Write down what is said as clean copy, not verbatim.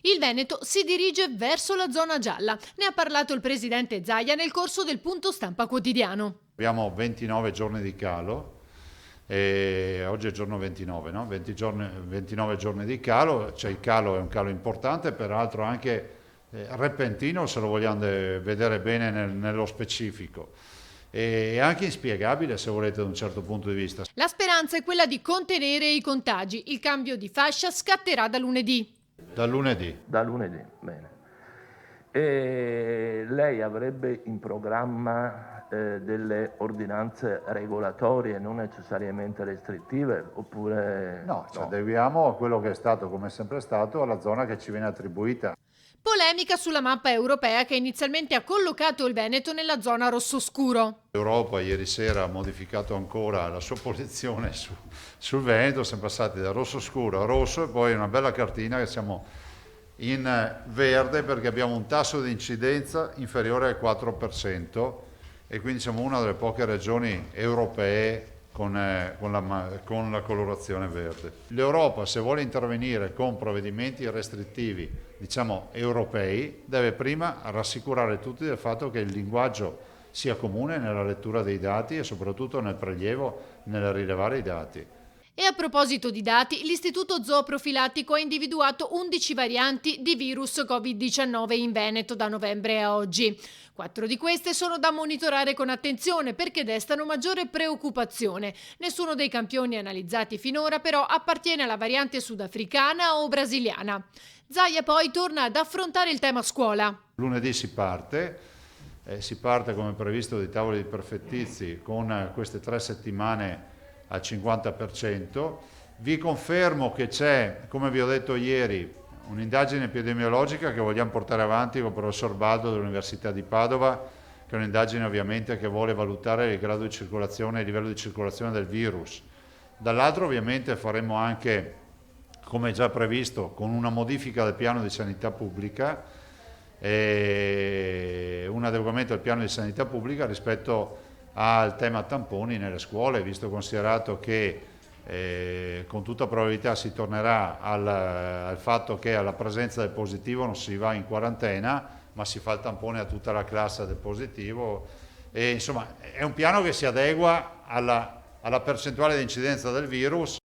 Il Veneto si dirige verso la zona gialla. Ne ha parlato il presidente Zaia nel corso del punto stampa quotidiano. Abbiamo 29 giorni di calo, e oggi è il giorno 29, no? 29 giorni di calo, cioè il calo è un calo importante, peraltro anche repentino se lo vogliamo vedere bene nello specifico. E anche inspiegabile se volete da un certo punto di vista. La speranza è quella di contenere i contagi. Il cambio di fascia scatterà da lunedì. Da lunedì. Da lunedì, bene. E lei avrebbe in programma delle ordinanze regolatorie, non necessariamente restrittive, oppure No, ci adeguiamo a quello che è stato, come è sempre stato, alla zona che ci viene attribuita. Polemica sulla mappa europea che inizialmente ha collocato il Veneto nella zona rosso-scuro. L'Europa ieri sera ha modificato ancora la sua posizione sul Veneto, siamo passati da rosso scuro a rosso e poi una bella cartina che siamo in verde perché abbiamo un tasso di incidenza inferiore al 4% e quindi siamo una delle poche regioni europee con la colorazione verde. L'Europa, se vuole intervenire con provvedimenti restrittivi, diciamo europei, deve prima rassicurare tutti del fatto che il linguaggio sia comune nella lettura dei dati e soprattutto nel prelievo, nel rilevare i dati. E a proposito di dati, l'Istituto Zooprofilattico ha individuato 11 varianti di virus Covid-19 in Veneto da novembre a oggi. 4 di queste sono da monitorare con attenzione perché destano maggiore preoccupazione. Nessuno dei campioni analizzati finora però appartiene alla variante sudafricana o brasiliana. Zaia poi torna ad affrontare il tema scuola. Lunedì si parte come previsto dai tavoli di prefettizi con queste 3 settimane al 50%. Vi confermo che c'è, come vi ho detto ieri, un'indagine epidemiologica che vogliamo portare avanti con il professor Baldo dell'Università di Padova, che è un'indagine ovviamente che vuole valutare il grado di circolazione e il livello di circolazione del virus. Dall'altro ovviamente faremo anche, come già previsto, con una modifica del piano di sanità pubblica, e un adeguamento al piano di sanità pubblica rispetto al tema tamponi nelle scuole, visto considerato che con tutta probabilità si tornerà al fatto che alla presenza del positivo non si va in quarantena, ma si fa il tampone a tutta la classe del positivo. E, insomma, è un piano che si adegua alla percentuale di incidenza del virus